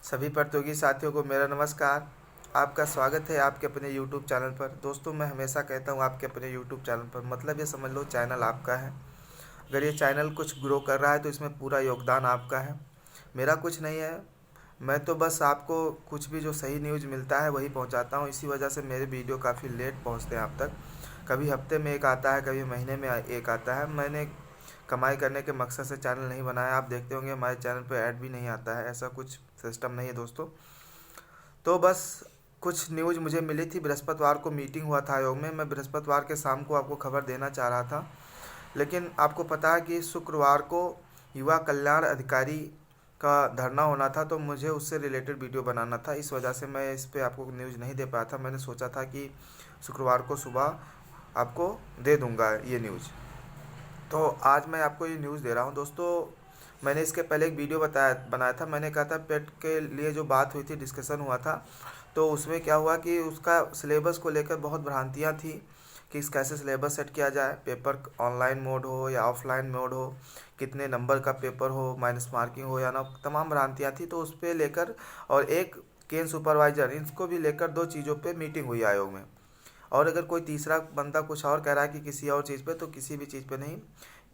सभी प्रतियोगी साथियों को मेरा नमस्कार। आपका स्वागत है आपके अपने YouTube चैनल पर। दोस्तों, मैं हमेशा कहता हूँ आपके अपने YouTube चैनल पर, मतलब ये समझ लो चैनल आपका है। अगर ये चैनल कुछ ग्रो कर रहा है तो इसमें पूरा योगदान आपका है, मेरा कुछ नहीं है। मैं तो बस आपको कुछ भी जो सही न्यूज़ मिलता है वही पहुँचाता हूँ। इसी वजह से मेरे वीडियो काफ़ी लेट पहुँचते हैं आप तक। कभी हफ्ते में एक आता है, कभी महीने में एक आता है। मैंने कमाई करने के मकसद से चैनल नहीं बनाया। आप देखते होंगे हमारे चैनल पर ऐड भी नहीं आता है, ऐसा कुछ सिस्टम नहीं है दोस्तों। तो बस कुछ न्यूज़ मुझे मिली थी। बृहस्पतिवार को मीटिंग हुआ था आयोग में। मैं बृहस्पतिवार के शाम को आपको खबर देना चाह रहा था, लेकिन आपको पता है कि शुक्रवार को युवा कल्याण अधिकारी का धरना होना था, तो मुझे उससे रिलेटेड वीडियो बनाना था। इस वजह से मैं इस पे आपको न्यूज़ नहीं दे पाया था। मैंने सोचा था कि शुक्रवार को सुबह आपको दे दूंगा ये न्यूज़। तो आज मैं आपको ये न्यूज़ दे रहा हूँ दोस्तों। मैंने इसके पहले एक वीडियो बनाया था। मैंने कहा था पेट के लिए जो बात हुई थी, डिस्कशन हुआ था, तो उसमें क्या हुआ कि उसका सिलेबस को लेकर बहुत भ्रांतियाँ थी कि कैसे सिलेबस सेट किया जाए, पेपर ऑनलाइन मोड हो या ऑफलाइन मोड हो, कितने नंबर का पेपर हो, माइनस मार्किंग हो या ना, तमाम भ्रांतियाँ थी। तो उस पर लेकर और एक केन सुपरवाइजर, इसको भी लेकर दो चीज़ों पे मीटिंग हुई आयोग में। और अगर कोई तीसरा बंदा कुछ और कह रहा है कि किसी और चीज़ पे, तो किसी भी चीज़ पे नहीं।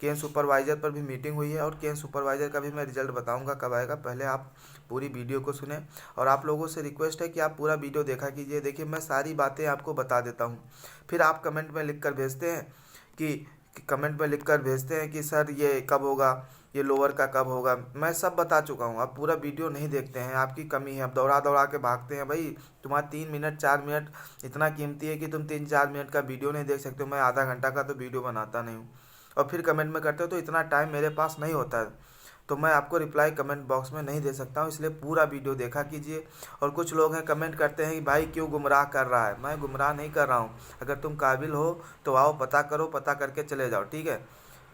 केन सुपरवाइज़र पर भी मीटिंग हुई है और केन सुपरवाइज़र का भी मैं रिजल्ट बताऊंगा कब आएगा। पहले आप पूरी वीडियो को सुने, और आप लोगों से रिक्वेस्ट है कि आप पूरा वीडियो देखा कीजिए। देखिए, मैं सारी बातें आपको बता देता हूँ, फिर आप कमेंट में लिख कर भेजते हैं कि सर ये कब होगा, ये लोअर का कब होगा। मैं सब बता चुका हूँ। आप पूरा वीडियो नहीं देखते हैं, आपकी कमी है। आप दौड़ा दौड़ा के भागते हैं। भाई, तुम्हारा 3 मिनट 4 मिनट इतना कीमती है कि तुम 3-4 मिनट का वीडियो नहीं देख सकते हो। मैं आधा घंटा का तो वीडियो बनाता नहीं हूँ, और फिर कमेंट में करते हो, तो इतना टाइम मेरे पास नहीं होता है, तो मैं आपको रिप्लाई कमेंट बॉक्स में नहीं दे सकता हूँ। इसलिए पूरा वीडियो देखा कीजिए। और कुछ लोग हैं कमेंट करते हैं कि भाई क्यों गुमराह कर रहा है। मैं गुमराह नहीं कर रहा हूँ। अगर तुम काबिल हो तो आओ, पता करो, पता करके चले जाओ, ठीक है।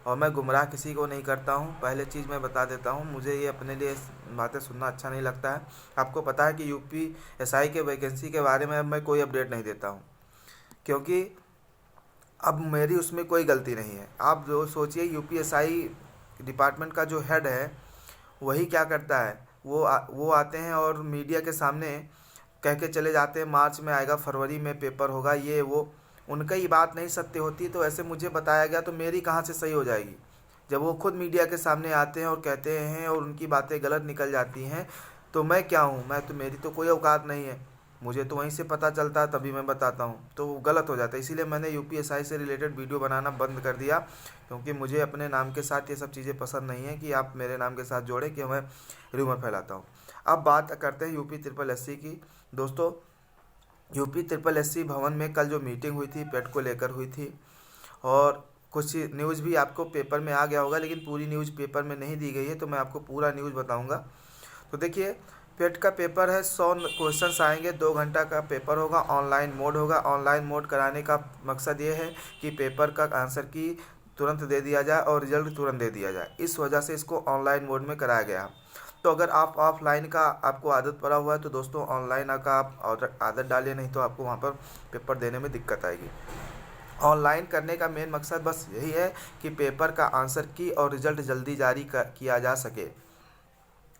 और मैं गुमराह किसी को नहीं करता हूँ। पहले चीज़ मैं बता देता हूँ, मुझे ये अपने लिए बातें सुनना अच्छा नहीं लगता है। आपको पता है कि यूपीएसआई के वैकेंसी के बारे में अब मैं कोई अपडेट नहीं देता हूँ, क्योंकि अब मेरी उसमें कोई गलती नहीं है। आप जो सोचिए, यूपीएसआई डिपार्टमेंट का जो हेड है वही क्या करता है, वो आते हैं और मीडिया के सामने कह के चले जाते हैं मार्च में आएगा, फरवरी में पेपर होगा, ये वो। उनका ही बात नहीं सत्य होती, तो ऐसे मुझे बताया गया तो मेरी कहाँ से सही हो जाएगी। जब वो खुद मीडिया के सामने आते हैं और कहते हैं और उनकी बातें गलत निकल जाती हैं, तो मैं क्या हूँ? मेरी तो कोई औकात नहीं है। मुझे तो वहीं से पता चलता है, तभी मैं बताता हूँ, तो वो गलत हो जाता है। इसीलिए मैंने यूपीएसआई से रिलेटेड वीडियो बनाना बंद कर दिया, क्योंकि मुझे अपने नाम के साथ ये सब चीज़ें पसंद नहीं है कि आप मेरे नाम के साथ जोड़ें कि मैं र्यूमर फैलाता हूँ। अब बात करते हैं यूपी ट्रिपल एससी की। दोस्तों, यूपी ट्रिपल एससी भवन में कल जो मीटिंग हुई थी, पेट को लेकर हुई थी, और कुछ न्यूज़ भी आपको पेपर में आ गया होगा, लेकिन पूरी न्यूज़ पेपर में नहीं दी गई है, तो मैं आपको पूरा न्यूज़ बताऊंगा। तो देखिए, पेट का पेपर है, 100 क्वेश्चंस आएंगे, 2 घंटा का पेपर होगा, ऑनलाइन मोड होगा। ऑनलाइन मोड कराने का मकसद ये है कि पेपर का आंसर की तुरंत दे दिया जाए और रिजल्ट तुरंत दे दिया जाए। इस वजह से इसको ऑनलाइन मोड में कराया गया। तो अगर आप ऑफलाइन का आपको आदत पड़ा हुआ है, तो दोस्तों ऑनलाइन का आप आदत डालिए, नहीं तो आपको वहाँ पर पेपर देने में दिक्कत आएगी। ऑनलाइन करने का मेन मकसद बस यही है कि पेपर का आंसर की और रिजल्ट जल्दी जारी किया जा सके।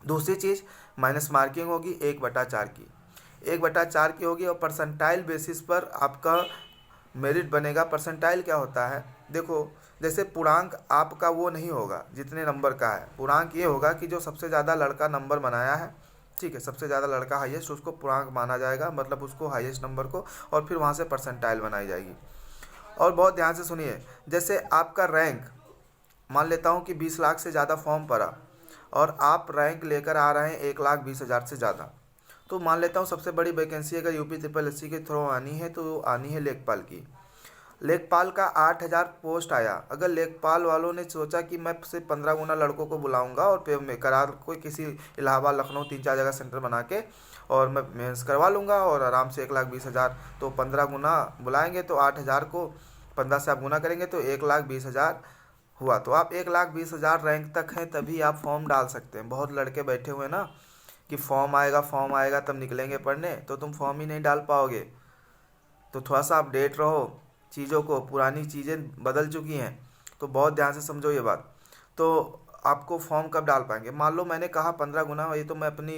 दूसरी चीज़, माइनस मार्किंग होगी 1/4 की, 1/4 की होगी, और परसेंटाइल बेसिस पर आपका मेरिट बनेगा। परसेंटाइल क्या होता है? देखो, जैसे पूर्णांक आपका वो नहीं होगा जितने नंबर का है। पूर्णांक ये होगा कि जो सबसे ज़्यादा लड़का नंबर बनाया है, ठीक है, सबसे ज़्यादा लड़का हाईएस्ट, उसको पूर्णांक माना जाएगा, मतलब उसको हाईएस्ट नंबर को, और फिर वहाँ से परसेंटाइल बनाई जाएगी। और बहुत ध्यान से सुनिए, जैसे आपका रैंक, मान लेता हूँ कि 20 लाख से ज़्यादा फॉर्म पड़ा, और आप रैंक लेकर आ रहे हैं 1,20,000 से ज़्यादा, तो मान लेता हूँ सबसे बड़ी वैकेंसी अगर यूपी ट्रिपल एससी के थ्रू आनी है, तो आनी है लेखपाल की। लेखपाल का 8,000 पोस्ट आया। अगर लेखपाल वालों ने सोचा कि मैं सिर्फ 15 गुना लड़कों को बुलाऊंगा और फिर मैं करा कोई किसी इलाहाबाद, लखनऊ, 3-4 जगह सेंटर बना के, और मैं मेंस करवा लूँगा और आराम से 1,20,000, तो 15 गुना बुलाएंगे तो 8,000 को 15 से आप गुना करेंगे तो 1,20,000 हुआ। तो आप 1,20,000 रैंक तक हैं, तभी आप फॉर्म डाल सकते हैं। बहुत लड़के बैठे हुए ना कि फॉर्म आएगा तब निकलेंगे पढ़ने, तो तुम फॉर्म ही नहीं डाल पाओगे। तो थोड़ा सा अपडेट रहो चीज़ों को, पुरानी चीज़ें बदल चुकी हैं, तो बहुत ध्यान से समझो ये बात। तो आपको फॉर्म कब डाल पाएंगे? मान लो मैंने कहा 15 गुना, ये तो मैं अपनी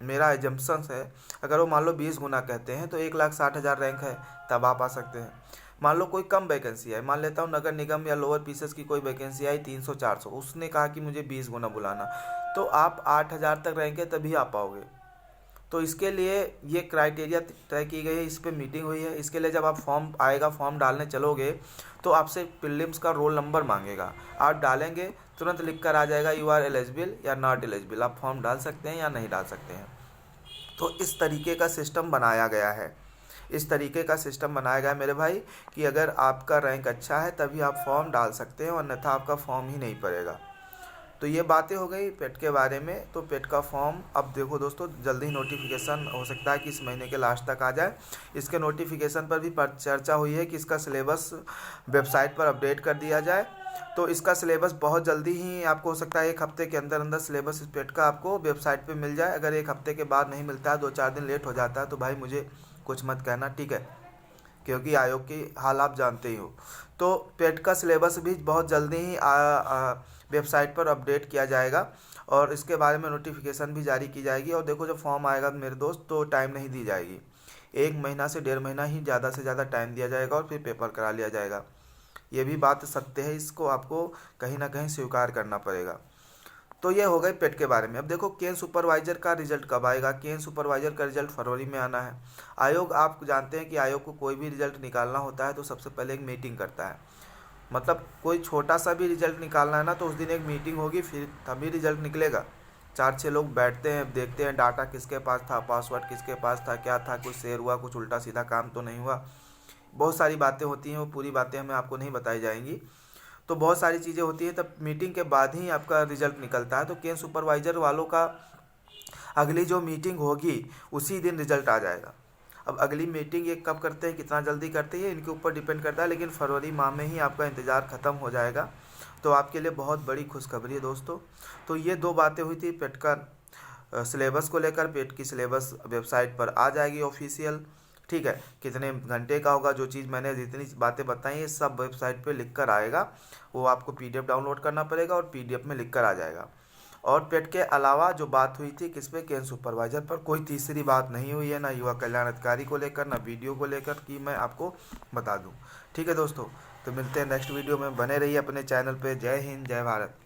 मेरा एजम्पशन है, अगर वो मान लो 20 गुना कहते हैं तो 1,60,000 रैंक है, तब आप आ सकते हैं। मान लो कोई कम वैकेंसी है, मान लेता हूँ नगर निगम या लोअर पीसेस की कोई वैकेंसी आई 300-400, उसने कहा कि मुझे 20 गुना बुलाना, तो आप 8,000 तक रहेंगे तभी आ पाओगे। तो इसके लिए ये क्राइटेरिया तय की गई है, इस पर मीटिंग हुई है। इसके लिए जब आप फॉर्म आएगा, फॉर्म डालने चलोगे तो आपसे प्रीलिम्स का रोल नंबर मांगेगा, आप डालेंगे तुरंत लिख कर आ जाएगा यू आर एलिजिबल या नॉट एलिजिबल, आप फॉर्म डाल सकते हैं या नहीं डाल सकते हैं। तो इस तरीके का सिस्टम बनाया गया है, इस तरीके का सिस्टम बनाया गया है मेरे भाई, कि अगर आपका रैंक अच्छा है तभी आप फॉर्म डाल सकते हैं, अन्यथा आपका फॉर्म ही नहीं पड़ेगा। तो ये बातें हो गई पेट के बारे में। तो पेट का फॉर्म अब देखो दोस्तों, जल्दी ही नोटिफिकेशन हो सकता है कि इस महीने के लास्ट तक आ जाए। इसके नोटिफिकेशन पर भी चर्चा हुई है कि इसका सिलेबस वेबसाइट पर अपडेट कर दिया जाए। तो इसका सिलेबस बहुत जल्दी ही आपको हो सकता है 1 हफ्ते के अंदर अंदर सिलेबस इस पेट का आपको वेबसाइट पे मिल जाए। अगर 1 हफ्ते के बाद नहीं मिलता है, 2-4 दिन लेट हो जाता है, तो भाई मुझे कुछ मत कहना, ठीक है, क्योंकि आयोग की हाल आप जानते ही हो। तो पेट का सिलेबस भी बहुत जल्दी ही वेबसाइट पर अपडेट किया जाएगा और इसके बारे में नोटिफिकेशन भी जारी की जाएगी। और देखो जब फॉर्म आएगा मेरे दोस्त, तो टाइम नहीं दी जाएगी, 1 महीना से 1.5 महीना ही ज़्यादा से ज़्यादा टाइम दिया जाएगा और फिर पेपर करा लिया जाएगा। ये भी बात सत्य है, इसको आपको कहीं ना कहीं स्वीकार करना पड़ेगा। तो ये हो गए पेट के बारे में। अब देखो केन सुपरवाइजर का रिजल्ट कब आएगा। केन सुपरवाइजर का रिजल्ट फरवरी में आना है। आयोग, आप जानते हैं कि आयोग को कोई भी रिजल्ट निकालना होता है तो सबसे पहले एक मीटिंग करता है। मतलब कोई छोटा सा भी रिजल्ट निकालना है ना, तो उस दिन एक मीटिंग होगी, फिर तभी रिजल्ट निकलेगा। 4-6 लोग बैठते हैं, देखते हैं डाटा किसके पास था, पासवर्ड किसके पास था, क्या था, कुछ शेयर हुआ, कुछ उल्टा सीधा काम तो नहीं हुआ। बहुत सारी बातें होती हैं, वो पूरी बातें हमें आपको नहीं बताई जाएंगी। तो बहुत सारी चीज़ें होती हैं, तब मीटिंग के बाद ही आपका रिजल्ट निकलता है। तो केन सुपरवाइजर वालों का अगली जो मीटिंग होगी उसी दिन रिजल्ट आ जाएगा। अब अगली मीटिंग ये कब करते हैं, कितना जल्दी करते हैं, इनके ऊपर डिपेंड करता है, लेकिन फरवरी माह में ही आपका इंतज़ार ख़त्म हो जाएगा। तो आपके लिए बहुत बड़ी खुशखबरी है दोस्तों। तो ये 2 बातें हुई थी पेट का सिलेबस को लेकर। पेट की सिलेबस वेबसाइट पर आ जाएगी ऑफिशियल, ठीक है। कितने घंटे का होगा, जो चीज़ मैंने जितनी बातें बताई ये सब वेबसाइट पे लिख कर आएगा। वो आपको पीडीएफ डाउनलोड करना पड़ेगा और पीडीएफ में लिख कर आ जाएगा। और पेट के अलावा जो बात हुई थी किस पे, केन सुपरवाइजर पर, कोई तीसरी बात नहीं हुई है, ना युवा कल्याण अधिकारी को लेकर, ना वीडियो को लेकर कि मैं आपको बता दूं। ठीक है दोस्तों, तो मिलते हैं नेक्स्ट वीडियो में, बने रहिए अपने चैनल पे। जय हिंद, जय भारत।